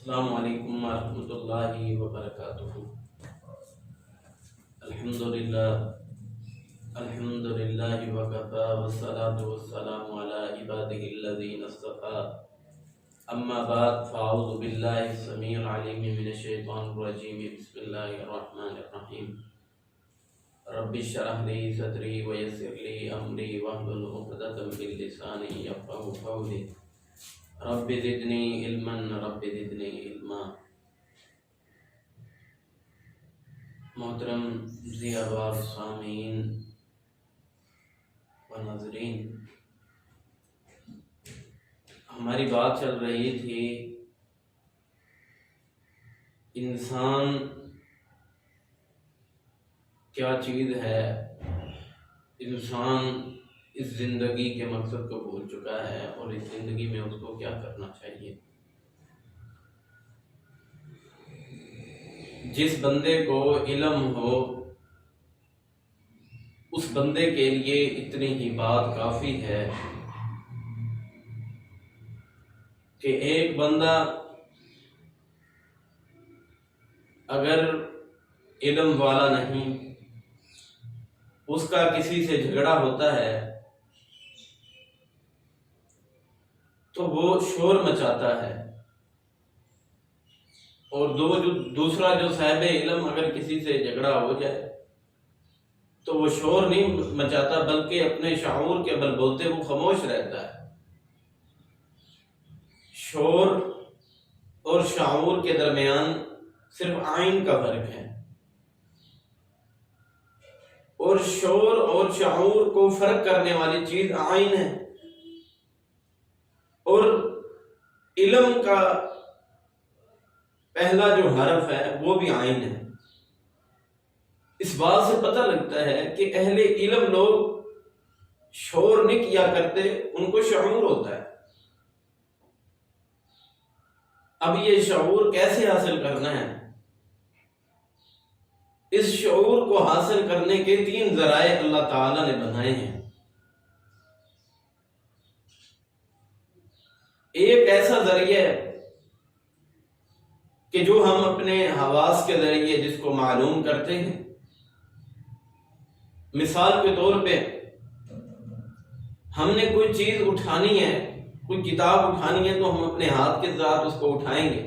السلام علیکم ورحمۃ اللہ وبرکاتہ۔ الحمدللہ وکفی والصلاۃ والسلام علی عبادہ الذین اصطفی، اما بعد فاعوذ باللہ السمیع العلیم من الشیطان الرجیم، بسم اللہ الرحمن الرحیم۔ رب اشرح لی صدری ویسر لی امری واحلل عقدۃ من لسانی یفقہوا قولی، رب زدنی علما رب زدنی علما۔ محترم ضیاء سامعین و ناظرین، ہماری بات چل رہی تھی انسان کیا چیز ہے۔ انسان اس زندگی کے مقصد کو بھول چکا ہے اور اس زندگی میں اس کو کیا کرنا چاہیے۔ جس بندے کو علم ہو اس بندے کے لیے اتنی ہی بات کافی ہے کہ ایک بندہ اگر علم والا نہیں، اس کا کسی سے جھگڑا ہوتا ہے تو وہ شور مچاتا ہے، اور دوسرا جو صاحب علم اگر کسی سے جھگڑا ہو جائے تو وہ شور نہیں مچاتا بلکہ اپنے شعور کے بل بولتے وہ خاموش رہتا ہے۔ شور اور شعور کے درمیان صرف عین کا فرق ہے، اور شور اور شعور کو فرق کرنے والی چیز عین ہے، اور علم کا پہلا جو حرف ہے وہ بھی عین ہے۔ اس بات سے پتہ لگتا ہے کہ اہل علم لوگ شور نہیں کیا کرتے، ان کو شعور ہوتا ہے۔ اب یہ شعور کیسے حاصل کرنا ہے؟ اس شعور کو حاصل کرنے کے 3 ذرائع اللہ تعالیٰ نے بنائے ہیں۔ ایک ایسا ذریعہ ہے کہ جو ہم اپنے حواس کے ذریعے جس کو معلوم کرتے ہیں۔ مثال کے طور پہ ہم نے کوئی چیز اٹھانی ہے، کوئی کتاب اٹھانی ہے تو ہم اپنے ہاتھ کے ساتھ اس کو اٹھائیں گے۔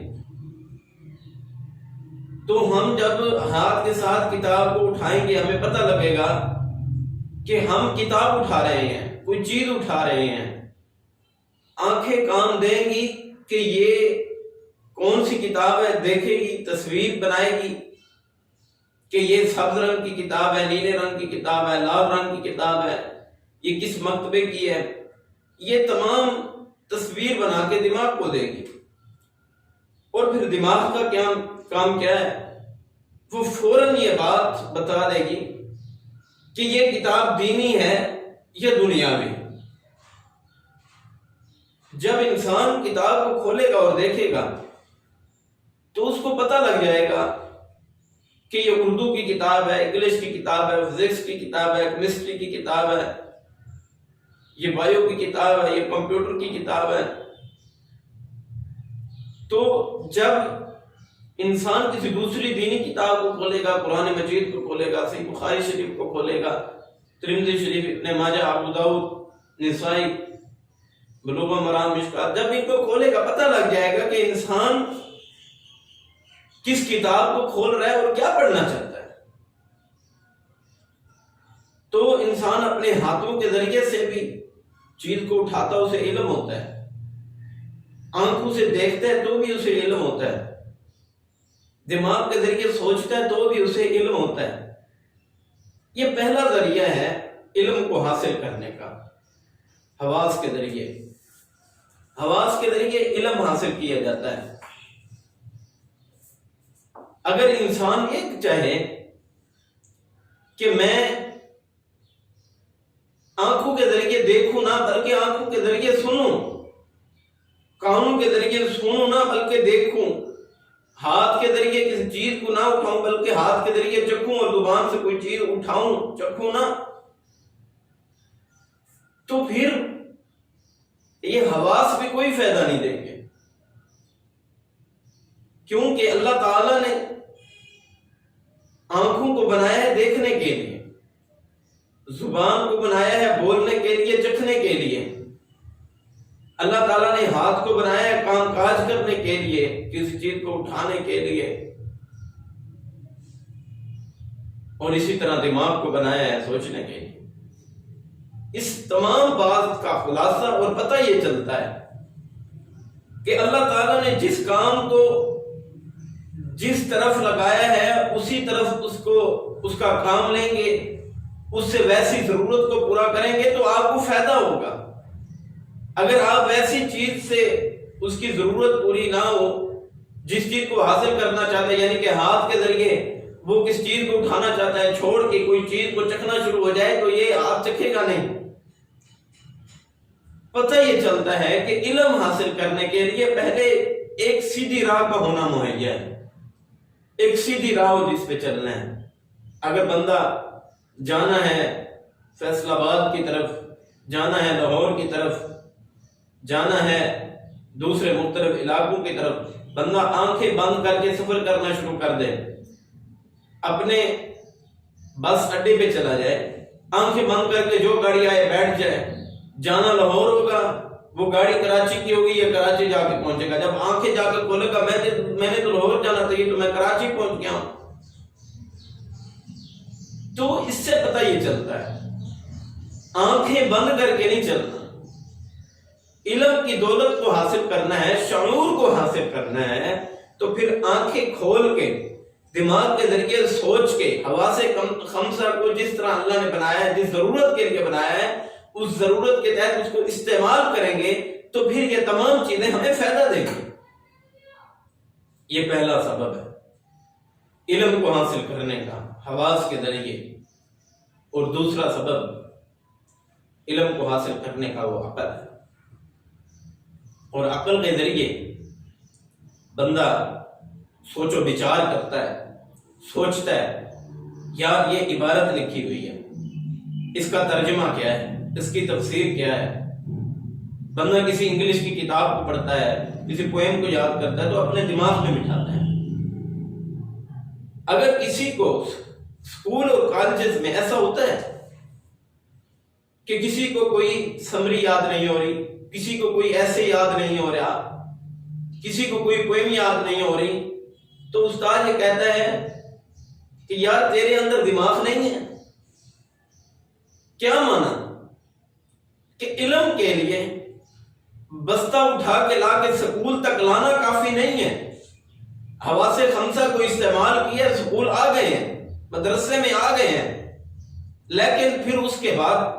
تو ہم جب ہاتھ کے ساتھ کتاب کو اٹھائیں گے ہمیں پتہ لگے گا کہ ہم کتاب اٹھا رہے ہیں، کوئی چیز اٹھا رہے ہیں۔ آنکھیں کام دیں گی کہ یہ کون سی کتاب ہے، دیکھے گی، تصویر بنائے گی کہ یہ سبز رنگ کی کتاب ہے، نیلے رنگ کی کتاب ہے، لال رنگ کی کتاب ہے، یہ کس مکتبے کی ہے۔ یہ تمام تصویر بنا کے دماغ کو دے گی، اور پھر دماغ کا کام کیا ہے، وہ فوراً یہ بات بتا دے گی کہ یہ کتاب دینی ہے یا دنیاوی۔ جب انسان کتاب کو کھولے گا اور دیکھے گا تو اس کو پتہ لگ جائے گا کہ یہ اردو کی کتاب ہے، انگلش کی کتاب ہے، فزکس کی کتاب ہے، کیمسٹری کی کتاب ہے، یہ بایو کی کتاب ہے، یہ کمپیوٹر کی کتاب ہے۔ تو جب انسان کسی دوسری دینی کتاب کو کھولے گا، قرآن مجید کو کھولے گا، صحیح بخاری شریف کو کھولے گا، ترمذی شریف، ابن ماجہ، ابو داؤد، نسائی، بلوغ المرام، مشکات، جب ان کو کھولے گا پتہ لگ جائے گا کہ انسان کس کتاب کو کھول رہا ہے اور کیا پڑھنا چاہتا ہے۔ تو انسان اپنے ہاتھوں کے ذریعے سے بھی چیز کو اٹھاتا اسے علم ہوتا ہے، آنکھوں سے دیکھتا ہے تو بھی اسے علم ہوتا ہے، دماغ کے ذریعے سوچتا ہے تو بھی اسے علم ہوتا ہے۔ یہ پہلا ذریعہ ہے علم کو حاصل کرنے کا، حواس کے ذریعے۔ حواس کے ذریعے علم حاصل کیا جاتا ہے۔ اگر انسان یہ چاہے کہ میں آنکھوں کے ذریعے دیکھوں نہ بلکہ آنکھوں کے ذریعے سنوں، کانوں کے ذریعے سنوں نہ بلکہ دیکھوں، ہاتھ کے ذریعے کسی چیز کو نہ اٹھاؤں بلکہ ہاتھ کے ذریعے چکھوں، اور زبان سے کوئی چیز اٹھاؤں چکھوں نہ، تو پھر یہ حواس بھی کوئی فائدہ نہیں دیں گے۔ کیونکہ اللہ تعالیٰ نے آنکھوں کو بنایا ہے دیکھنے کے لیے، زبان کو بنایا ہے بولنے کے لیے، چکھنے کے لیے، اللہ تعالیٰ نے ہاتھ کو بنایا ہے کام کاج کرنے کے لیے، کسی چیز کو اٹھانے کے لیے، اور اسی طرح دماغ کو بنایا ہے سوچنے کے لیے۔ اس تمام بات کا خلاصہ اور پتہ یہ چلتا ہے کہ اللہ تعالیٰ نے جس کام کو جس طرف لگایا ہے اسی طرف اس کا کام لیں گے، اس سے ویسی ضرورت کو پورا کریں گے تو آپ کو فائدہ ہوگا۔ اگر آپ ویسی چیز سے اس کی ضرورت پوری نہ ہو جس چیز کو حاصل کرنا چاہتے ہیں، یعنی کہ ہاتھ کے ذریعے وہ کس چیز کو اٹھانا چاہتا ہے، چھوڑ کے کوئی چیز کو چکھنا شروع ہو جائے تو یہ ہاتھ چکھے گا نہیں۔ پتہ یہ چلتا ہے کہ علم حاصل کرنے کے لیے پہلے ایک سیدھی راہ کا ہونا مہیا ہے، ایک سیدھی راہ ہو جس پہ چلنا ہے۔ اگر بندہ جانا ہے فیصل آباد کی طرف، جانا ہے لاہور کی طرف، جانا ہے دوسرے مختلف علاقوں کی طرف، بندہ آنکھیں بند کر کے سفر کرنا شروع کر دے، اپنے بس اڈے پہ چلا جائے، آنکھیں بند کر کے جو گاڑی آئے بیٹھ جائے، جانا لاہور ہوگا، وہ گاڑی کراچی کی ہوگی یا کراچی جا کے پہنچے گا، جب آنکھیں جا کے کھولے گا میں نے تو لاہور جانا تھا، یہ تو میں کراچی پہنچ گیا ہوں۔ تو اس سے پتہ یہ چلتا ہے آنکھیں بند کر کے نہیں چلنا، علم کی دولت کو حاصل کرنا ہے، شعور کو حاصل کرنا ہے تو پھر آنکھیں کھول کے دماغ کے ذریعے سوچ کے حواس خمسہ کو جس طرح اللہ نے بنایا ہے، جس ضرورت کے لیے بنایا ہے، اس ضرورت کے تحت اس کو استعمال کریں گے تو پھر یہ تمام چیزیں ہمیں فائدہ دیں گی۔ یہ پہلا سبب ہے علم کو حاصل کرنے کا حواس کے ذریعے، اور دوسرا سبب علم کو حاصل کرنے کا وہ عقل ہے، اور عقل کے ذریعے بندہ سوچ و بچار کرتا ہے، سوچتا ہے یار یہ عبارت لکھی ہوئی ہے، اس کا ترجمہ کیا ہے، اس کی تفسیر کیا ہے۔ بندہ کسی انگلش کی کتاب کو پڑھتا ہے، کسی پوئم کو یاد کرتا ہے تو اپنے دماغ میں بٹھاتا ہے۔ اگر کسی کو اسکول اور کالجز میں ایسا ہوتا ہے کہ کسی کو کوئی سمری یاد نہیں ہو رہی، کسی کو کوئی ایسے یاد نہیں ہو رہا، کسی کو کوئی پوئم یاد نہیں ہو رہی، تو استاد یہ کہتا ہے کہ یار تیرے اندر دماغ نہیں ہے۔ کیا مانا کہ علم کے لیے بستہ اٹھا کے لا کے سکول تک لانا کافی نہیں ہے، حواس خمسہ کو استعمال کیا، سکول آ گئے ہیں، مدرسے میں آ گئے ہیں، لیکن پھر اس کے بعد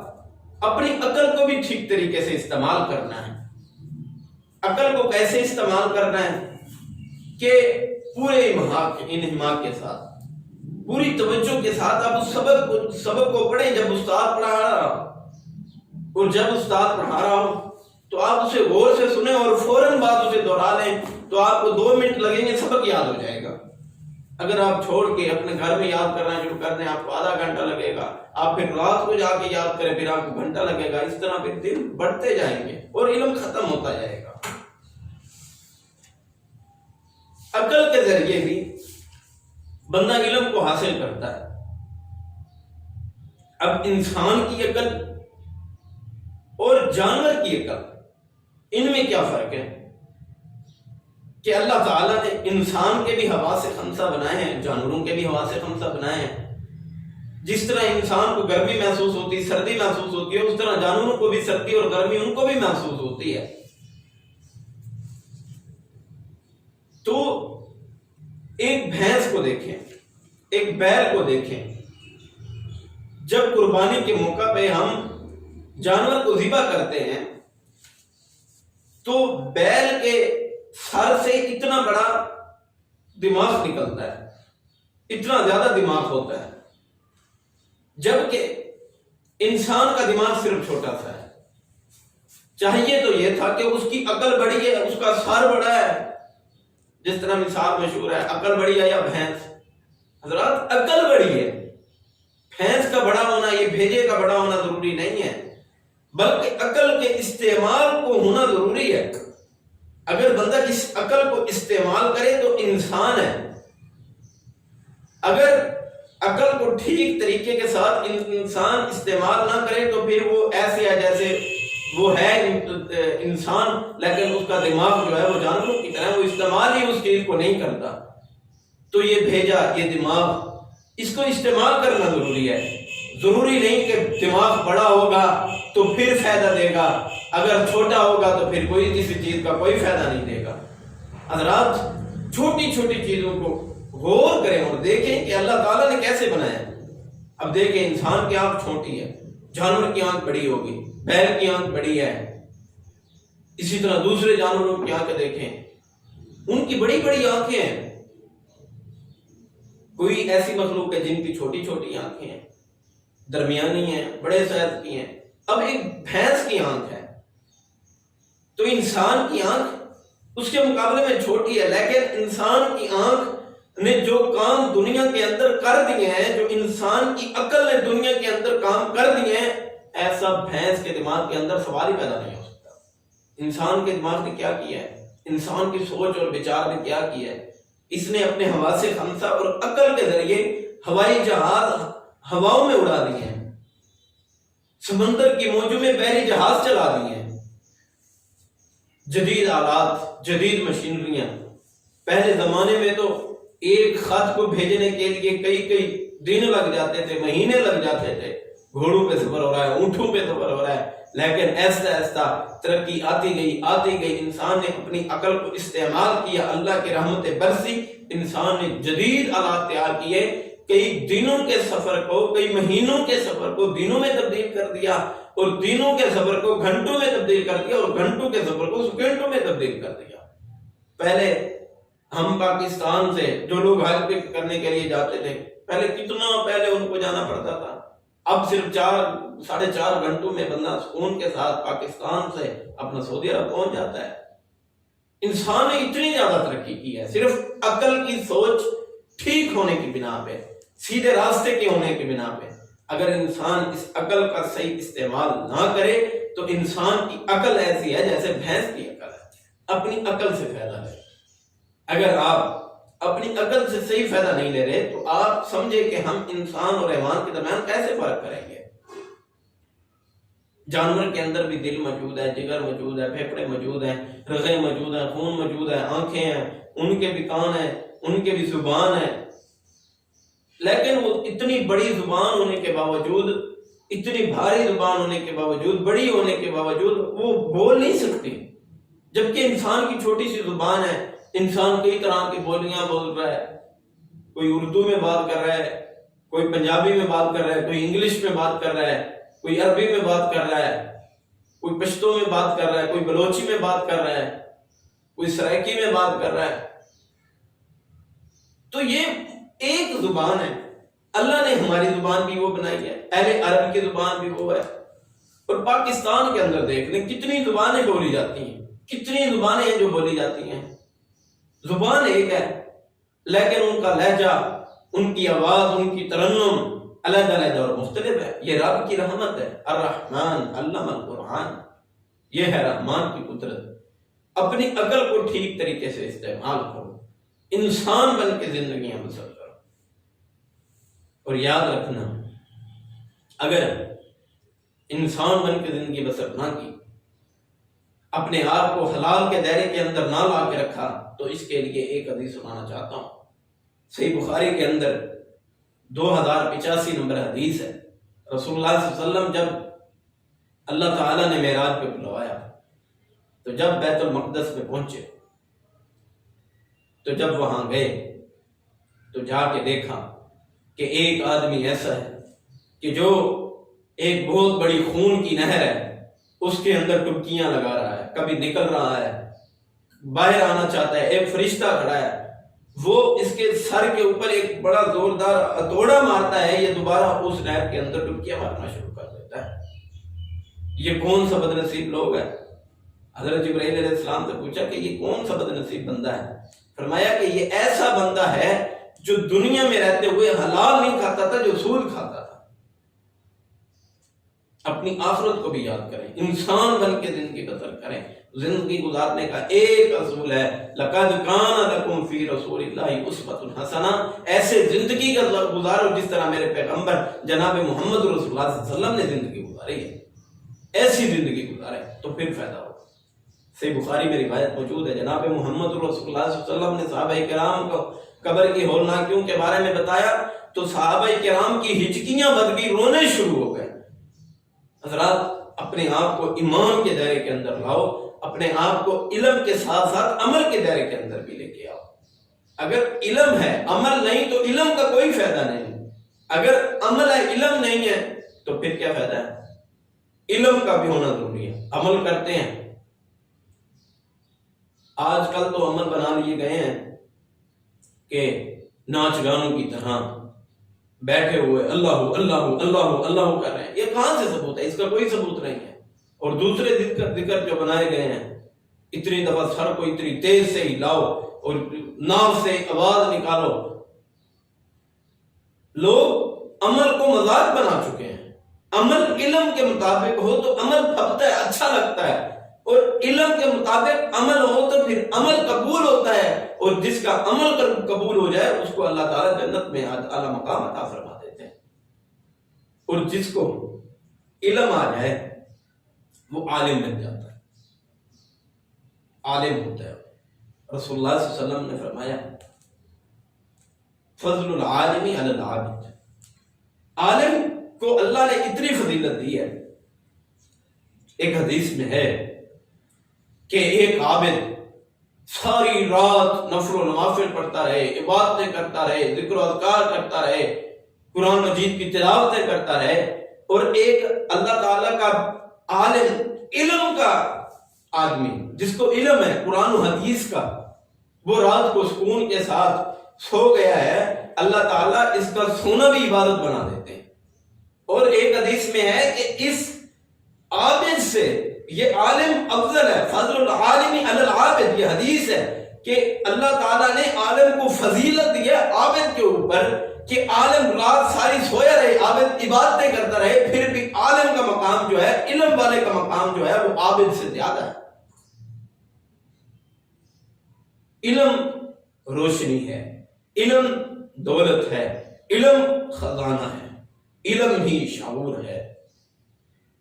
اپنی عقل کو بھی ٹھیک طریقے سے استعمال کرنا ہے۔ عقل کو کیسے استعمال کرنا ہے کہ پورے انہماک کے ساتھ، پوری توجہ کے ساتھ آپ اس سبق کو پڑھیں جب استاد پڑھا رہا ہو، اور جب استاد پڑھا رہا ہو تو آپ اسے غور سے سنیں اور فوراً بات اسے دہرا لیں، تو آپ کو 2 منٹ لگیں گے، سبق یاد ہو جائے گا۔ اگر آپ چھوڑ کے اپنے گھر میں یاد کرنا شروع کر دیں، آپ کو آدھا گھنٹہ لگے گا، آپ پھر رات کو جا کے یاد کریں پھر آپ کو گھنٹہ لگے گا، اس طرح پھر دن بڑھتے جائیں گے اور علم ختم ہوتا جائے گا۔ عقل کے ذریعے بھی بندہ علم کو حاصل کرتا ہے۔ اب انسان کی عقل اور جانور کی عقل، ان میں کیا فرق ہے کہ اللہ تعالیٰ نے انسان کے بھی حواس خمسہ بنائے ہیں، جانوروں کے بھی حواس خمسہ بنائے ہیں۔ جس طرح انسان کو گرمی محسوس ہوتی، سردی محسوس ہوتی ہے، اس طرح جانوروں کو بھی سردی اور گرمی ان کو بھی محسوس ہوتی ہے۔ تو ایک بھینس کو دیکھیں، ایک بیل کو دیکھیں، جب قربانی کے موقع پہ ہم جانور کو ذبح کرتے ہیں تو بیل کے سر سے اتنا بڑا دماغ نکلتا ہے، اتنا زیادہ دماغ ہوتا ہے، جبکہ انسان کا دماغ صرف چھوٹا سا ہے۔ چاہیے تو یہ تھا کہ اس کی عقل بڑی ہے، اس کا سر بڑا ہے، جس طرح مثال مشہور ہے عقل بڑی ہے یا بھینس۔ حضرات عقل بڑی ہے، بھینس کا بڑا ہونا، یہ بھیجے کا بڑا ہونا ضروری نہیں ہے، بلکہ عقل کے استعمال کو ہونا ضروری ہے۔ اگر بندہ اس عقل کو استعمال کرے تو انسان ہے، اگر عقل کو ٹھیک طریقے کے ساتھ انسان استعمال نہ کرے تو پھر وہ ایسے ہے جیسے وہ ہے انسان لیکن اس کا دماغ جو ہے وہ جانوروں کی طرح، وہ استعمال ہی اس چیز کو نہیں کرتا۔ تو یہ بھیجا، یہ دماغ، اس کو استعمال کرنا ضروری ہے۔ ضروری نہیں کہ دماغ بڑا ہوگا تو پھر فائدہ دے گا، اگر چھوٹا ہوگا تو پھر کوئی کسی چیز کا کوئی فائدہ نہیں دے گا۔ حضرات چھوٹی چھوٹی چیزوں کو غور کریں اور دیکھیں کہ اللہ تعالیٰ نے کیسے بنایا۔ اب دیکھیں انسان کی آنکھ چھوٹی ہے، جانور کی آنکھ بڑی ہوگی، بیل کی آنکھ بڑی ہے، اسی طرح دوسرے جانوروں کی آنکھیں دیکھیں، ان کی بڑی بڑی آنکھیں ہیں۔ کوئی ایسی مخلوق ہے جن کی چھوٹی چھوٹی آنکھیں ہیں، درمیانی ہیں، بڑے سائز کی ہیں۔ اب ایک بھینس کی آنکھ ہے تو انسان کی آنکھ اس کے مقابلے میں چھوٹی ہے، لیکن انسان کی آنکھ نے جو کام دنیا کے اندر کر دیے ہیں، جو انسان کی عقل نے دنیا کے اندر کام کر دیے ہیں، ایسا بھینس کے دماغ کے اندر سوال ہی پیدا نہیں ہو سکتا۔ انسان کے دماغ نے کیا کیا ہے، انسان کی سوچ اور وچار نے کیا کیا ہے، اس نے اپنے حواس خمسہ اور عقل کے ذریعے ہوائی جہاز ہواؤں میں اڑا دیے ہیں، سمندر کی موجوں میں بحری جہاز چلا دیے ہیں، جدید آلات، جدید مشینریاں۔ پہلے زمانے میں تو ایک خط کو بھیجنے کے لیے کئی دن لگ جاتے تھے، مہینے لگ جاتے تھے، گھوڑوں پہ سفر ہو رہا ہے، اونٹوں پہ سفر ہو رہا ہے، لیکن ایسا ایسا ترقی آتی گئی، انسان نے اپنی عقل کو استعمال کیا، اللہ کی رحمتیں برسی، انسان نے جدید آلات تیار کیے، کئی دنوں کے سفر کو، کئی مہینوں کے سفر کو دنوں میں تبدیل کر دیا، اور دنوں کے سفر کو گھنٹوں میں تبدیل کر دیا، اور گھنٹوں کے سفر کو سیکنڈوں میں تبدیل کر دیا۔ پہلے ہم پاکستان سے جو لوگ حج کرنے کے لیے جاتے تھے، پہلے کتنا پہلے ان کو جانا پڑتا تھا، اب صرف 4-4.5 گھنٹوں میں بندہ سکون کے ساتھ پاکستان سے اپنا سعودی عرب پہنچ جاتا ہے۔ انسان نے اتنی زیادہ ترقی کی ہے صرف عقل کی سوچ ٹھیک ہونے کی بنا پہ، سیدھے راستے کے ہونے کی بنا پہ۔ اگر انسان اس عقل کا صحیح استعمال نہ کرے تو انسان کی عقل ایسی ہے جیسے بھینس کی عقل ہے، اپنی عقل سے فائدہ لے۔ اگر آپ اپنی عقل سے صحیح فائدہ نہیں لے رہے تو آپ سمجھے کہ ہم انسان اور حیوان کے درمیان کیسے فرق کریں گے۔ جانور کے اندر بھی دل موجود ہے، جگر موجود ہے، پھیپھڑے موجود ہیں، رگیں موجود ہیں، خون موجود ہے، آنکھیں ہیں، ان کے بھی کان ہیں، ان کے بھی زبان ہے، لیکن وہ اتنی بڑی زبان ہونے کے باوجود، اتنی بھاری زبان ہونے کے باوجود، بڑی ہونے کے باوجود وہ بول نہیں سکتی، جبکہ انسان کی چھوٹی سی زبان ہے، انسان کئی طرح کی بولیاں بول رہا ہے، کوئی اردو میں بات کر رہا ہے، کوئی پنجابی میں بات کر رہا ہے، کوئی انگلش میں بات کر رہا ہے، کوئی عربی میں بات کر رہا ہے، کوئی پشتو میں بات کر رہا ہے، کوئی بلوچی میں بات کر رہا ہے، کوئی سرائکی میں بات کر رہا ہے۔ تو یہ ایک زبان ہے، اللہ نے ہماری زبان بھی وہ بنائی ہے، اہل عرب کی زبان بھی وہ ہے۔ اور پاکستان کے اندر دیکھ لیں کتنی زبانیں بولی جاتی ہیں، کتنی زبانیں ہیں جو بولی جاتی ہیں، زبان ایک ہے لیکن ان کا لہجہ، ان کی آواز، ان کی ترنم علیحدہ علیحدہ اور مختلف ہے۔ یہ رب کی رحمت ہے، الرحمن علم القرآن، یہ ہے رحمان کی قدرت۔ اپنی عقل کو ٹھیک طریقے سے استعمال کرو، انسان بن کے زندگیاں بسر کرو، اور یاد رکھنا اگر انسان بن کے زندگی بسر نہ کی، اپنے آپ کو حلال کے دائرے کے اندر نہ لا کے رکھا، تو اس کے لیے ایک حدیث سنانا چاہتا ہوں۔ صحیح بخاری کے اندر 2085 نمبر حدیث ہے۔ رسول اللہ صلی اللہ علیہ وسلم جب اللہ تعالیٰ نے معراج پہ بلوایا تو جب بیت المقدس میں پہنچے، تو جب وہاں گئے تو جا کے دیکھا کہ ایک آدمی ایسا ہے کہ جو ایک بہت بڑی خون کی نہر ہے، اس کے اندر ڈبکیاں لگا رہا ہے، کبھی نکل رہا ہے، باہر آنا چاہتا ہے، ایک فرشتہ کھڑا ہے، وہ اس کے سر کے اوپر ایک بڑا زوردار ہتھوڑا مارتا ہے، یہ دوبارہ اس نہر کے اندر ڈبکیاں مارنا شروع کر دیتا ہے۔ یہ کون سا بد نصیب لوگ ہیں؟ حضرت جبرائیل علیہ السلام سے پوچھا کہ یہ کون سا بد نصیب بندہ ہے؟ فرمایا کہ یہ ایسا بندہ ہے جو دنیا میں رہتے ہوئے حلال نہیں کھاتا تھا، جو سود کھاتا تھا۔ اپنی آخرت کو بھی یاد کریں، انسان بن کے زندگی بسر کریں، زندگی گزارنے کا ایک اصول ہے، لقد کان لکم فی رسول اللہ اسوۃ حسنہ، ایسے زندگی کا گزارو جس طرح میرے پیغمبر جناب محمد رسول اللہ صلی اللہ علیہ وسلم نے زندگی گزاری ہے، ایسی زندگی گزارے تو پھر فائدہ ہوگا۔ صحیح بخاری میں روایت موجود ہے، جناب محمد رسول اللہ صلی اللہ علیہ وسلم نے صحابہ کرام کو قبر کی ہولناکیوں کے بارے میں بتایا تو صحابہ کرام کی ہچکیاں بھر گئی، رونے شروع ہو گئے۔ حضرات اپنے آپ کو ایمان کے دائرے کے اندر لاؤ، اپنے آپ کو علم کے ساتھ ساتھ عمل کے دائرے کے اندر بھی لے کے آؤ۔ اگر علم ہے عمل نہیں تو علم کا کوئی فائدہ نہیں، اگر عمل ہے علم نہیں ہے تو پھر کیا فائدہ ہے؟ علم کا بھی ہونا ضروری ہے، عمل کرتے ہیں۔ آج کل تو عمل بنا لیے گئے ہیں کہ ناچ گانوں کی طرح بیٹھے ہوئے اللہ اللہ اللہ اللہ کر رہے ہیں، یہ کہاں سے ثبوت ہے؟ اس کا کوئی ثبوت نہیں ہے۔ اور دوسرے ذکر جو بنائے گئے ہیں، اتنی دفعہ سر کو اتنی تیز سے ہلاؤ اور ناف سے آواز نکالو، لوگ عمل کو مذاق بنا چکے ہیں۔ عمل علم کے مطابق ہو تو عمل پھبتا ہے، اچھا لگتا ہے، اور علم کے مطابق عمل ہو تو پھر عمل قبول ہوتا ہے، اور جس کا عمل قبول ہو جائے اس کو اللہ تعالیٰ جنت میں اعلیٰ مقام عطا فرما دیتے ہیں، اور جس کو علم آ جائے وہ عالم بن جاتا ہے، عالم ہوتا ہے۔ رسول اللہ صلی اللہ علیہ وسلم نے فرمایا فضل العالم علی العابد، عالم کو اللہ نے اتنی فضیلت دی ہے۔ ایک حدیث میں ہے کہ ایک عابد ساری رات نفل و نوافل پڑھتا رہے، عبادتیں کرتا رہے، ذکر و اذکار کرتا رہے، قرآن مجید کی تلاوتیں کرتا رہے، اور ایک اللہ تعالیٰ کا عالم، علم کا آدمی جس کو علم ہے قرآن و حدیث کا، وہ رات کو سکون کے ساتھ سو گیا ہے، اللہ تعالیٰ اس کا سونا بھی عبادت بنا دیتے ہیں۔ اور ایک حدیث میں ہے کہ اس عابد سے یہ عالم افضل ہے، فضل العالم علی العابد، یہ حدیث ہے کہ اللہ تعالیٰ نے عالم کو فضیلت دی ہے عابد کے اوپر، کہ عالم رات ساری سویا رہے، عابد عبادتیں کرتا رہے، پھر بھی عالم کا مقام جو ہے، علم والے کا مقام جو ہے وہ عابد سے زیادہ ہے۔ علم روشنی ہے، علم دولت ہے، علم خزانہ ہے، علم ہی شعور ہے۔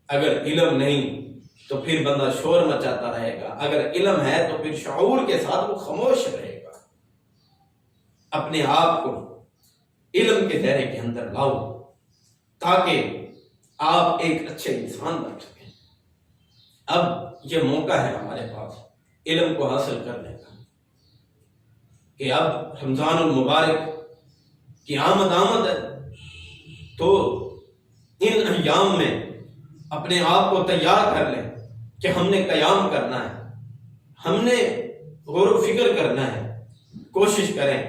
اگر علم نہیں تو پھر بندہ شور مچاتا رہے گا، اگر علم ہے تو پھر شعور کے ساتھ وہ خاموش رہے گا۔ اپنے آپ کو علم کے دائرے کے اندر لاؤ تاکہ آپ ایک اچھے انسان بن سکیں۔ اب یہ موقع ہے ہمارے پاس علم کو حاصل کرنے کا، کہ اب رمضان المبارک کی آمد ہے، تو ان ایام میں اپنے آپ کو تیار کر لیں کہ ہم نے قیام کرنا ہے، ہم نے غور و فکر کرنا ہے۔ کوشش کریں،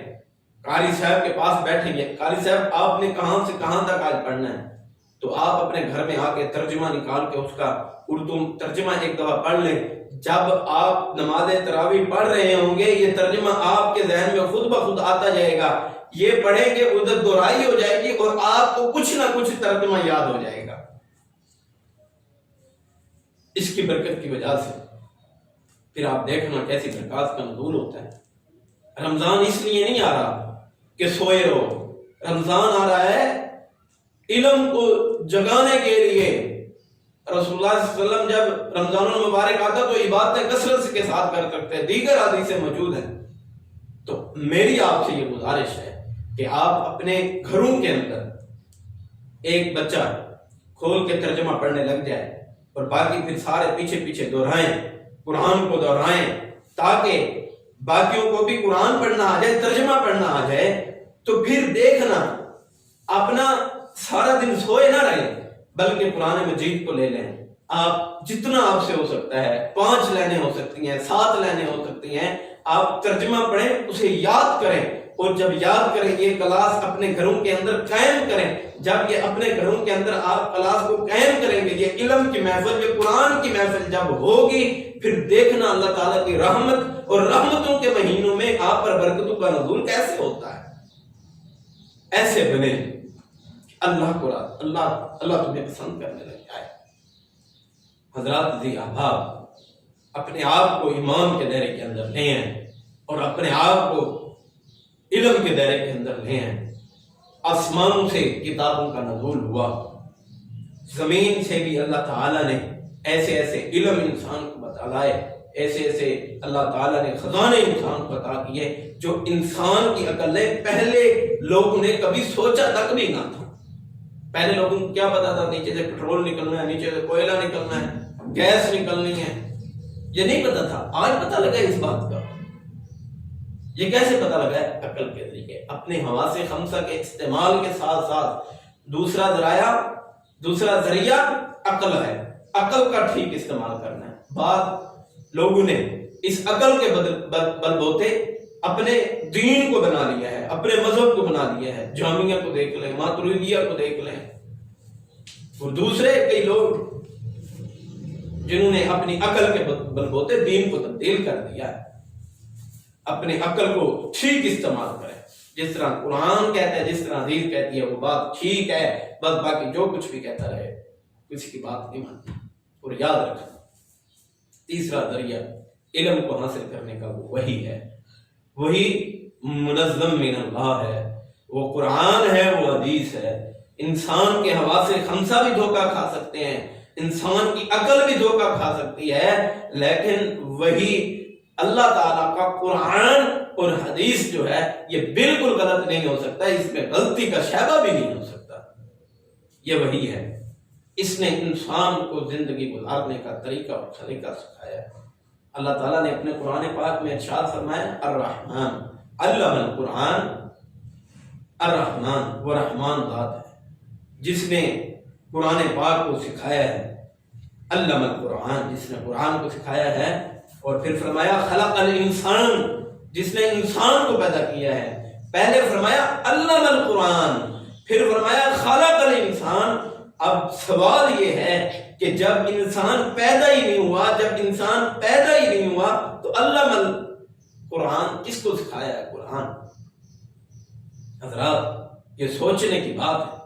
قاری صاحب کے پاس بیٹھیں گے، قاری صاحب آپ نے کہاں سے کہاں تک آج پڑھنا ہے، تو آپ اپنے گھر میں آ کے ترجمہ نکال کے اس کا اردو ترجمہ ایک دفعہ پڑھ لیں۔ جب آپ نماز تراویح پڑھ رہے ہوں گے یہ ترجمہ آپ کے ذہن میں خود بخود آتا جائے گا، یہ پڑھیں گے ادھر دہرائی ہو جائے گی اور آپ کو کچھ نہ کچھ ترجمہ یاد ہو جائے گا۔ اس کی برکت کی وجہ سے پھر آپ دیکھنا کیسی برکات کا نزول ہوتا ہے۔ رمضان اس لیے نہیں آ رہا کہ سوئے رہو، رمضان آ رہا ہے علم کو جگانے کے لیے۔ رسول اللہ صلی اللہ علیہ وسلم جب رمضان المبارک آتا تو عبادتیں کثرت کے ساتھ کر سکتے ہیں، دیگر حدیثیں موجود ہیں۔ تو میری آپ سے یہ گزارش ہے کہ آپ اپنے گھروں کے اندر ایک بچہ کھول کے ترجمہ پڑھنے لگ جائے اور باقی پھر سارے پیچھے پیچھے دہرائیں، قرآن کو دہرائیں، تاکہ باقیوں کو بھی قرآن پڑھنا آ جائے، ترجمہ پڑھنا آ جائے۔ تو پھر دیکھنا اپنا سارا دن سوئے نہ رہے، بلکہ قرآن مجید کو لے لیں۔ آپ جتنا آپ سے ہو سکتا ہے، 5 لائنیں ہو سکتی ہیں، 7 لائنیں ہو سکتی ہیں، آپ ترجمہ پڑھیں، اسے یاد کریں، اور جب یاد کریں یہ کلاس اپنے گھروں کے اندر قائم کریں۔ جب یہ اپنے گھروں کے اندر آپ کلاس کو قائم کریں گے، یہ علم کی محفل، یہ قرآن کی محفل جب ہوگی، پھر دیکھنا اللہ تعالیٰ کی رحمت اور رحمتوں کے مہینوں میں آپ پر برکتوں کا نزول کیسے ہوتا ہے۔ ایسے بنے اللہ کو اللہ تمہیں پسند کرنے لگ جائے۔ حضرات ذی احباب، اپنے آپ کو ایمان کے دائرے کے اندر لے آئیں اور اپنے آپ کو علم کے دائرے کے اندر لے آئیں۔ آسمانوں سے کتابوں کا نزول ہوا، زمین سے بھی اللہ تعالیٰ نے ایسے ایسے علم انسان کو بتلائے، ایسے ایسے اللہ تعالیٰ نے خزانے انسان کو عطا کیے جو انسان کی عقلیں پہلے لوگوں نے کبھی سوچا تک بھی نہ تھا۔ پہلے لوگوں کو کیا پتا تھا نیچے سے پٹرول نکلنا ہے، نیچے سے کوئلہ نکلنا ہے، گیس نکلنی ہے، یہ نہیں پتا تھا۔ آج پتا لگا اس بات کا۔ یہ کیسے پتا لگا ہے؟ عقل کے ذریعے، اپنے حواس خمسہ کے استعمال کے ساتھ ساتھ دوسرا ذریعہ عقل ہے، عقل کا ٹھیک استعمال کرنا ہے۔ بعض لوگوں نے اس عقل کے بل بوتے اپنے دین کو بنا لیا ہے، اپنے مذہب کو بنا لیا ہے۔ جامعہ کو دیکھ لیں، ماتریدیہ کو دیکھ لیں، اور دوسرے کئی لوگ جنہوں نے اپنی عقل کے بل بوتے دین کو تبدیل کر دیا ہے۔ اپنے عقل کو ٹھیک استعمال کریں، جس طرح قرآن کہتا ہے، جس طرح حدیث کہتی ہے وہ بات ٹھیک ہے، بس باقی جو کچھ بھی کہتا رہے کسی کی بات نہیں مانتی۔ اور یاد رکھنا، تیسرا ذریعہ علم کو حاصل کرنے کا وہ وحی ہے، وہی منظم من اللہ ہے، وہ قرآن ہے، وہ حدیث ہے۔ انسان کے حواس خمسہ بھی دھوکہ کھا سکتے ہیں، انسان کی عقل بھی دھوکہ کھا سکتی ہے، لیکن وہی اللہ تعالیٰ کا قرآن اور حدیث جو ہے یہ بالکل غلط نہیں ہو سکتا، اس میں غلطی کا شائبہ بھی نہیں ہو سکتا۔ یہ وہی ہے، اس نے انسان کو زندگی گزارنے کا طریقہ اور سلیقہ سکھایا ہے۔ اللہ تعالیٰ نے اپنے قرآن پاک میں ارشاد فرمایا، الرحمن علم القرآن، الرحمن، وہ رحمان ذات ہے جس نے قرآن پاک کو سکھایا ہے۔ علم القرآن، جس نے قرآن کو سکھایا ہے، اور پھر فرمایا خلق الانسان، جس نے انسان کو پیدا کیا ہے۔ پہلے فرمایا علم القرآن، پھر فرمایا خلق الانسان۔ اب سوال یہ ہے کہ جب انسان پیدا ہی نہیں ہوا تو علم القرآن کس کو سکھایا ہے؟ قرآن۔ حضرات یہ سوچنے کی بات ہے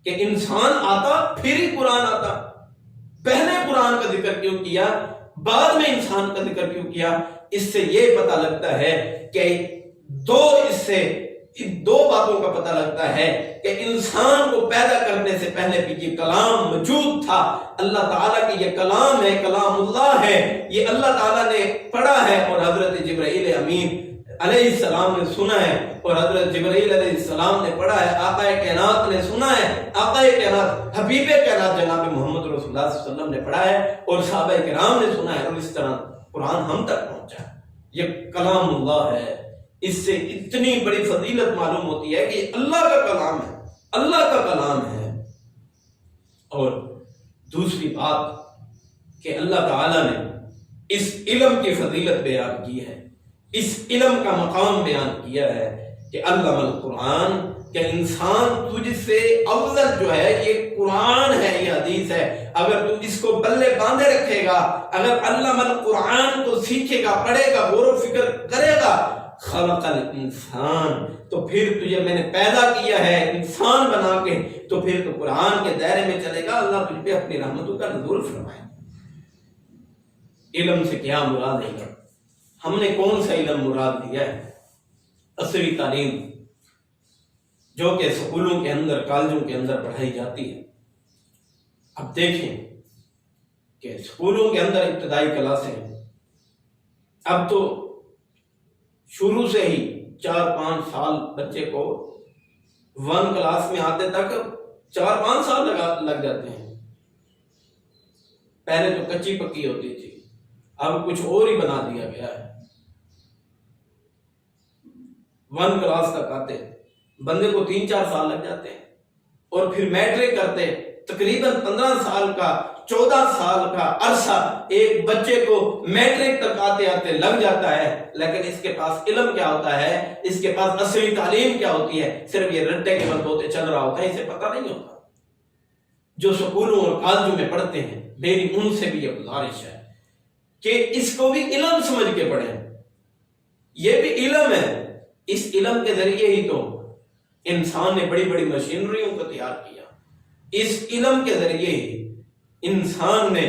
کہ انسان آتا پھر ہی قرآن آتا، پہلے قرآن کا ذکر کیوں کیا، بعد میں انسان کا ذکر کیوں کیا؟ اس سے یہ پتہ لگتا ہے کہ دو باتوں کا پتہ لگتا ہے کہ انسان کو پیدا کرنے سے پہلے بھی یہ کلام موجود تھا۔ اللہ تعالیٰ کی یہ کلام ہے، کلام اللہ ہے، یہ اللہ تعالیٰ نے پڑھا ہے اور حضرت جبرائیل امین علیہ السلام نے سنا ہے، اور حضرت جبرائیل علیہ السلام نے پڑھا ہے، آقا کائنات نے سنا ہے، آقا کائنات حبیب کائنات جناب محمد رسول اللہ صلی اللہ علیہ وسلم نے پڑھا ہے، اور صحابہ کرام نے سنا ہے، اور اس طرح قرآن ہم تک پہنچا ہے۔ یہ کلام اللہ ہے، اس سے اتنی بڑی فضیلت معلوم ہوتی ہے کہ یہ اللہ کا کلام ہے، اللہ کا کلام ہے۔ اور دوسری بات کہ اللہ تعالیٰ نے اس علم کی فضیلت بیان کی ہے، اس علم کا مقام بیان کیا ہے کہ علم القرآن، کہ انسان تجھ سے افضل جو ہے یہ قرآن ہے، یہ حدیث ہے۔ اگر تو اس کو بلے باندھے رکھے گا، اگر علم القرآن کو سیکھے گا، پڑھے گا، غور و فکر کرے گا، خلق الانسان، تو پھر تجھے میں نے پیدا کیا ہے انسان بنا کے، تو پھر تو قرآن کے دائرے میں چلے گا، اللہ تجھ پہ اپنی رحمتوں کا نزول فرمائے۔ علم سے کیا مراد ہے؟ ہم نے کون سا علم مراد لیا ہے؟ عصری تعلیم، جو کہ سکولوں کے اندر، کالجوں کے اندر پڑھائی جاتی ہے۔ اب دیکھیں کہ سکولوں کے اندر ابتدائی کلاسیں، اب تو شروع سے ہی 4-5 سال بچے کو 1 کلاس میں آتے تک 4-5 سال لگ جاتے ہیں۔ پہلے تو کچی پکی ہوتی تھی، اب کچھ اور ہی بنا دیا گیا ہے۔ 1 کلاس تک آتے بندے کو 3-4 سال لگ جاتے ہیں، اور پھر میٹرک کرتے تقریباً 15 سال کا 14 سال کا عرصہ ایک بچے کو میٹرک تک آتے آتے لگ جاتا ہے، لیکن اس کے پاس علم کیا ہوتا ہے، اس کے پاس عصری تعلیم کیا ہوتی ہے؟ صرف یہ رٹے کے بل بوتے چل رہا ہوتا ہے، اسے پتہ نہیں ہوتا۔ جو سکولوں اور کالجوں میں پڑھتے ہیں، میری ان سے بھی یہ گزارش ہے کہ اس کو بھی علم سمجھ کے پڑھیں۔ یہ بھی علم ہے، اس علم کے ذریعے ہی تو انسان نے بڑی بڑی مشینریوں کو تیار کیا، اس علم کے ذریعے ہی انسان نے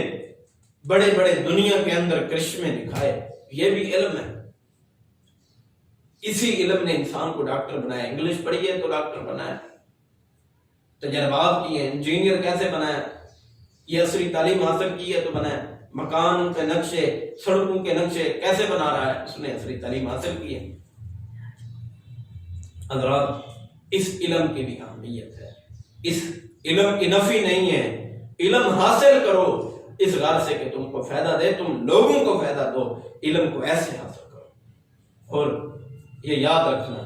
بڑے بڑے دنیا کے اندر کرشمے دکھائے، یہ بھی علم ہے۔ اسی علم نے انسان کو ڈاکٹر بنایا، انگلش پڑھی ہے تو ڈاکٹر بنایا، تجربات کیے، انجینئر کیسے بنایا، یہ عصری تعلیم حاصل کی ہے تو بنایا، مکان کے نقشے، سڑکوں کے نقشے کیسے بنا رہا ہے، اس نے عصری تعلیم حاصل کی ہے۔ حضرات، اس علم کی بھی اہمیت ہے، اس علم کی نفی نہیں ہے۔ علم حاصل کرو اس غرض سے کہ تم کو فائدہ دے، تم لوگوں کو فائدہ دو، علم کو ایسے حاصل کرو۔ اور یہ یاد رکھنا،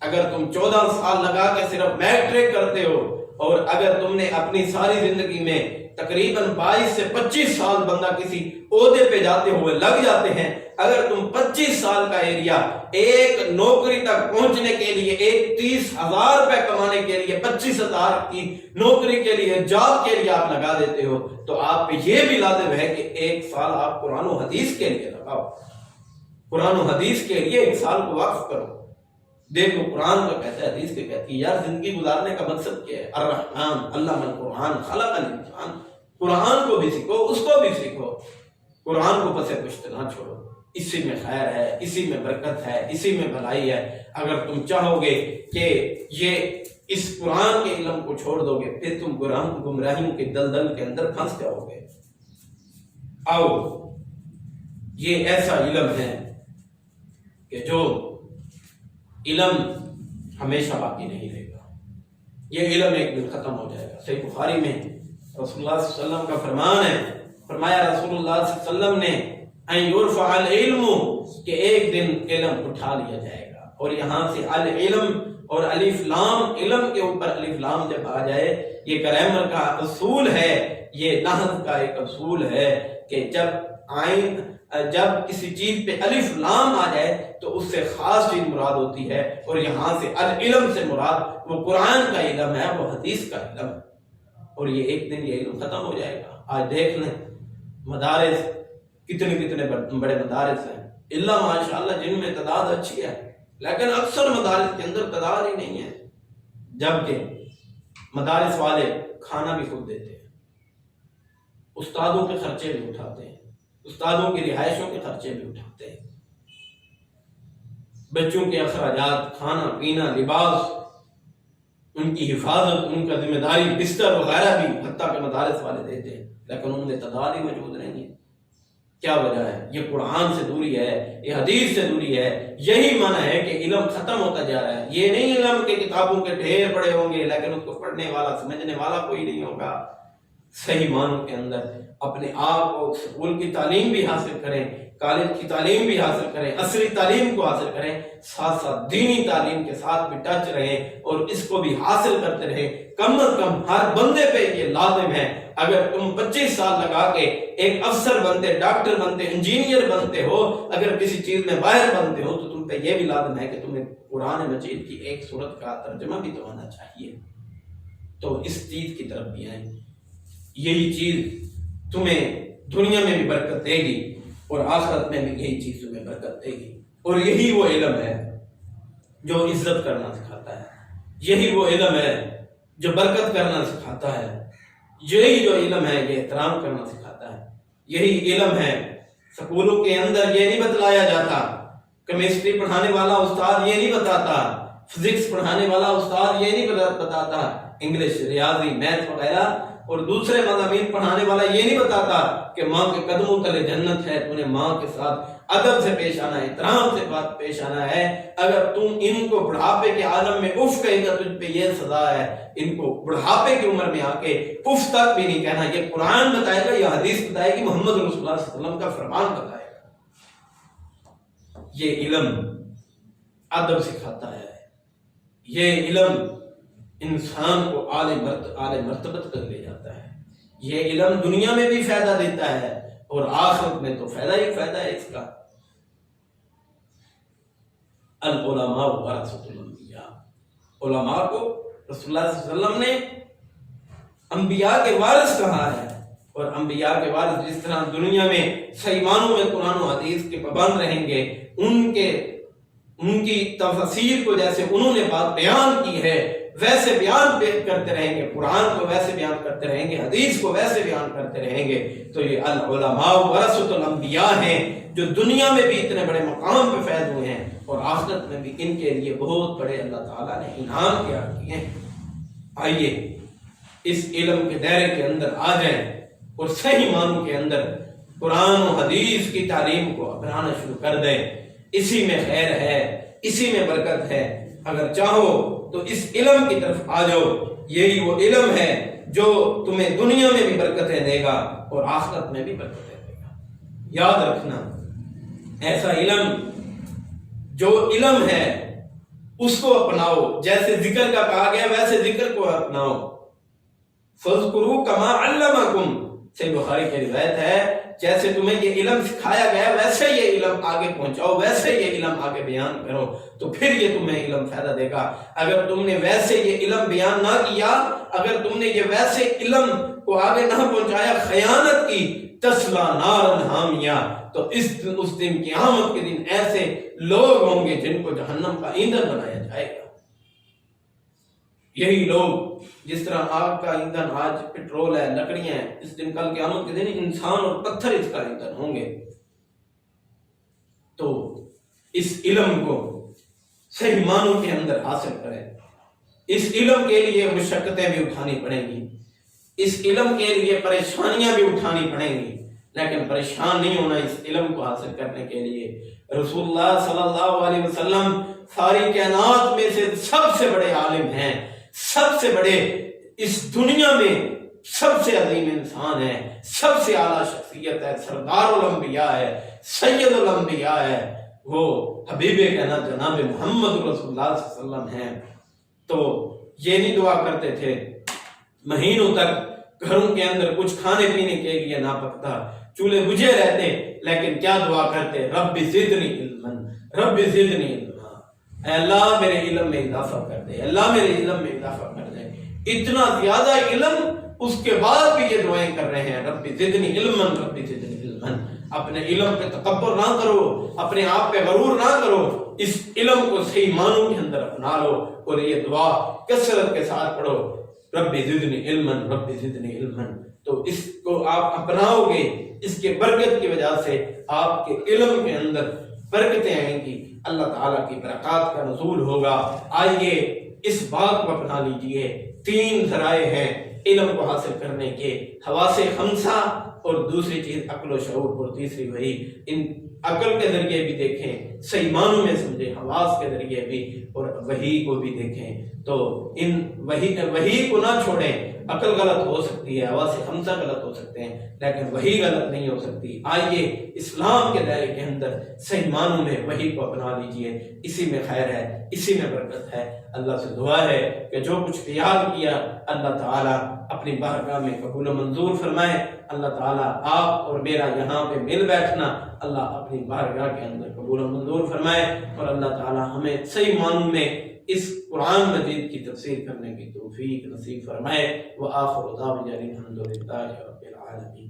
اگر تم 14 سال لگا کے صرف میٹرک کرتے ہو، اور اگر تم نے اپنی ساری زندگی میں تقریباً 22 سے 25 سال بندہ کسی عہدے پہ جاتے ہوئے لگ جاتے ہیں، اگر تم 25 سال کا ایریا ایک نوکری تک پہنچنے کے لیے، ایک 30,000 روپے کمانے کے لیے، 25,000 کی نوکری کے لیے، جاب کے لیے آپ لگا دیتے ہو، تو آپ پہ یہ بھی لازم ہے کہ 1 سال آپ قرآن و حدیث کے لیے لگاؤ، قرآن و حدیث کے لیے 1 سال کو وقف کرو۔ دیکھو قرآن تو کہتا ہے، حدیث کے کہتی ہے، یار زندگی گزارنے کا مقصد کیا ہے؟ الرحمن علم القرآن خلق الانسان، قرآن کو بھی سیکھو، اس کو بھی سیکھو، قرآن کو پس پشت نہ چھوڑو، اسی میں خیر ہے، اسی میں برکت ہے، اسی میں بھلائی ہے۔ اگر تم چاہو گے کہ یہ اس قرآن کے علم کو چھوڑ دو گے، پھر تم گمراہیوں کے دلدل کے اندر پھنس جاؤ گے۔ آؤ، یہ ایسا علم ہے کہ جو علم ہمیشہ باقی نہیں رہے گا، یہ علم ایک دن ختم ہو جائے گا۔ صحیح بخاری میں رسول اللہ صلی اللہ علیہ وسلم کا فرمان ہے، فرمایا رسول اللہ صلی اللہ علیہ وسلم نے ان یرفع العلم، کہ ایک دن علم اٹھا لیا جائے گا۔ اور یہاں سے العلم اور الف لام، علم کے اوپر الف لام جب آ جائے، یہ گرامر کا اصول ہے، یہ نحو کا ایک اصول ہے کہ جب کسی چیز پہ الف لام آ جائے تو اس سے خاص چیز مراد ہوتی ہے، اور یہاں سے العلم سے مراد وہ قرآن کا علم ہے، وہ حدیث کا علم ہے، اور یہ ایک دن یہ علم ختم ہو جائے گا۔ آج دیکھ لیں مدارس، کتنے بڑے مدارس ہیں، اللہ ماشاءاللہ جن میں تعداد اچھی ہے، لیکن اکثر مدارس کے اندر تعداد ہی نہیں ہے، جبکہ مدارس والے کھانا بھی خود دیتے ہیں، استادوں کے خرچے بھی اٹھاتے ہیں، استادوں کی رہائشوں کے خرچے بھی اٹھاتے ہیں، بچوں کے اخراجات، کھانا پینا، لباس، ان کی حفاظت، ان کا ذمہ داری، بستر وغیرہ بھی حتیٰ کہ مدارس والے دیتے ہیں، لیکن ان میں تعداد ہی موجود نہیں ہے۔ کیا وجہ ہے؟ یہ قرآن سے دوری ہے، یہ حدیث سے دوری ہے، یہی معنی ہے کہ علم ختم ہوتا جا رہا ہے۔ یہ نہیں علم کے کتابوں کے ڈھیر پڑے ہوں گے لیکن اس کو پڑھنے والا، سمجھنے والا کوئی نہیں ہوگا۔ صحیح معنوں کے اندر اپنے آپ کو اسکول کی تعلیم بھی حاصل کریں، کالج کی تعلیم بھی حاصل کریں، عصری تعلیم کو حاصل کریں، ساتھ ساتھ دینی تعلیم کے ساتھ بھی ٹچ رہیں اور اس کو بھی حاصل کرتے رہیں۔ کم از کم ہر بندے پہ یہ لازم ہے، اگر تم 25 سال لگا کے ایک افسر بنتے، ڈاکٹر بنتے، انجینئر بنتے ہو، اگر کسی چیز میں ماہر بنتے ہو، تو تم پہ یہ بھی لازم ہے کہ تمہیں قرآن مجید کی ایک سورت کا ترجمہ بھی تو آنا چاہیے۔ تو اس چیز کی طرف بھی آئیں، یہی چیز تمہیں دنیا میں بھی برکت دے گی اور آخرت میں بھی یہی چیز تمہیں برکت دے گی۔ اور یہی وہ علم ہے جو عزت کرنا سکھاتا ہے، یہی وہ علم ہے جو برکت کرنا سکھاتا ہے، یہی جو علم ہے یہ احترام کرنا سکھاتا ہے، یہی علم ہے۔ سکولوں کے اندر یہ نہیں بتلایا جاتا، کیمسٹری پڑھانے والا استاد یہ نہیں بتاتا، فزکس پڑھانے والا استاد یہ نہیں بتاتا، انگلش، ریاضی، میتھ وغیرہ اور دوسرے مضامین پڑھانے والا یہ نہیں بتاتا کہ ماں کے قدموں تلے جنت ہے، تو نے ماں کے ساتھ ادب سے پیش آنا ہے، احترام سے بات پیش آنا ہے۔ اگر تم ان کو بڑھاپے کے عالم میں اف کہے گا، تجھ پہ یہ سزا ہے، ان کو بڑھاپے کی عمر میں آ کے اف تک بھی نہیں کہنا۔ یہ قرآن بتائے گا، یہ حدیث بتائے گی، محمد رسول اللہ صلی اللہ علیہ وسلم کا فرمان بتائے گا۔ یہ علم ادب سکھاتا ہے، یہ علم انسان کو اعلی مرتبت تک لے جاتا ہے، یہ علم دنیا میں بھی فائدہ دیتا ہے اور آخرت میں تو فائدہ ہی فائدہ ہے اس کا۔ العلماء ورثۃ الانبیاء، علماء کو رسول اللہ صلی اللہ علیہ وسلم نے انبیاء کے وارث کہا ہے، اور انبیاء کے وارث جس طرح دنیا میں صحیح معنوں میں قرآن و حدیث کے پابند رہیں گے، ان کے ان کی تفسیر کو جیسے انہوں نے بات بیان کی ہے ویسے بیان کرتے رہیں گے، قرآن کو ویسے بیان کرتے رہیں گے، حدیث کو ویسے بیان کرتے رہیں گے، تو یہ العلماء ورثۃ الانبیاء ہیں جو دنیا میں بھی اتنے بڑے مقام پہ فیض ہوئے ہیں اور آخرت میں بھی ان کے لیے بہت بڑے اللہ تعالیٰ نے انعام تیار کیے ہیں۔ آئیے اس علم کے دائرے کے اندر آ جائیں اور صحیح معنوں کے اندر قرآن و حدیث کی تعلیم کو اپنانا شروع کر دیں۔ اسی میں خیر ہے، اسی میں برکت ہے۔ اگر چاہو تو اس علم کی طرف آ جاؤ، یہی وہ علم ہے جو تمہیں دنیا میں بھی برکتیں دے گا اور آخرت میں بھی برکتیں دے گا۔ یاد رکھنا، ایسا علم جو علم ہے اس کو اپناؤ، جیسے ذکر کا کہا گیا ویسے ذکر کو اپناؤ۔ فَاذْكُرُوا كَمَا عَلَّمَكُمْ، صحیح بخاری کی روایت ہے، جیسے تمہیں یہ علم سکھایا گیا ویسے یہ علم آگے پہنچاؤ، ویسے یہ علم آگے بیان کرو، تو پھر یہ تمہیں علم فائدہ دے گا۔ اگر تم نے ویسے یہ علم بیان نہ کیا، اگر تم نے یہ ویسے علم کو آگے نہ پہنچایا، خیانت کی، تسلا نارا حامیہ، تو اس دن قیامت کے دن ایسے لوگ ہوں گے جن کو جہنم کا ایندھن بنایا جائے گا۔ یہی لوگ جس طرح آگ کا ایندھن آج پیٹرول ہے، لکڑیاں ہیں، اس دن کل قیامت کے دن انسان اور پتھر اس کا ایندھن ہوں گے۔ تو اس علم کو صحیح معنوں کے اندر حاصل کریں۔ اس علم کے لیے مشقتیں بھی اٹھانی پڑیں گی، اس علم کے لیے پریشانیاں بھی اٹھانی پڑیں گی، لیکن پریشان نہیں ہونا اس علم کو حاصل کرنے کے لیے۔ رسول اللہ صلی اللہ علیہ وسلم ساری کائنات میں سے سب سے بڑے عالم ہیں، سب سے بڑے، اس دنیا میں سب سے عظیم انسان ہے، سب سے اعلیٰ شخصیت ہے، سردار الانبیاء ہے، سید الانبیاء ہے، وہ حبیب کائنات جناب محمد رسول اللہ صلی اللہ علیہ وسلم ہیں۔ تو یہ نہیں دعا کرتے تھے مہینوں تک گھروں کے اندر کچھ کھانے پینے کے لیے نہ پکتا، چولہے بجھے رہتے، لیکن کیا دعا کرتے؟ رب زدنی علما، رب زدنی علما، اے اللہ میرے علم میں اضافہ کر دے، اللہ میرے علم میں اضافہ کر دے۔ اتنا زیادہ علم، اس کے بعد بھی یہ دعائیں کر رہے ہیں، رب زدنی علما، رب زدنی علما۔ اپنے علم پہ تکبر نہ کرو، اپنے آپ پہ غرور نہ کرو، اس علم کو صحیح معنوں کے اندر اپنا لو اور یہ دعا کثرت کے ساتھ پڑھو، رب زدنی علما، رب زدنی علما۔ تو اس کو آپ اپناؤ گے، اس کے برکت کی وجہ سے آپ کے علم کے اندر برکتیں آئیں گی، اللہ تعالیٰ کی برکات کا نزول ہوگا۔ آئیے اس بات کو اپنا لیجئے۔ 3 ذرائع ہیں علم کو حاصل کرنے کے، حواس خمسہ، اور دوسری چیز عقل و شعور، اور تیسری وحی۔ ان عقل کے ذریعے بھی دیکھیں، صحیح معنوں میں سمجھیں، حواس کے ذریعے بھی، اور وحی کو بھی دیکھیں۔ تو ان وحی کو نہ چھوڑیں۔ عقل غلط ہو سکتی ہے، حواس خمسہ غلط ہو سکتے ہیں، لیکن وحی غلط نہیں ہو سکتی۔ آئیے اسلام کے دائرے کے اندر صحیح معنوں میں وحی کو اپنا لیجئے، اسی میں خیر ہے، اسی میں برکت ہے۔ اللہ سے دعا ہے کہ جو کچھ تیار کیا اللہ تعالیٰ اپنی بارگاہ میں قبول و منظور فرمائے۔ اللہ تعالیٰ آپ اور میرا یہاں پہ مل بیٹھنا اللہ اپنی بارگاہ کے اندر قبول و منظور فرمائے، اور اللہ تعالیٰ ہمیں صحیح معنوں میں اس قرآن مجید کی تفسیر کرنے کی توفیق نصیب فرمائے۔ وآخر دعوانا الحمد للہ رب العالمین۔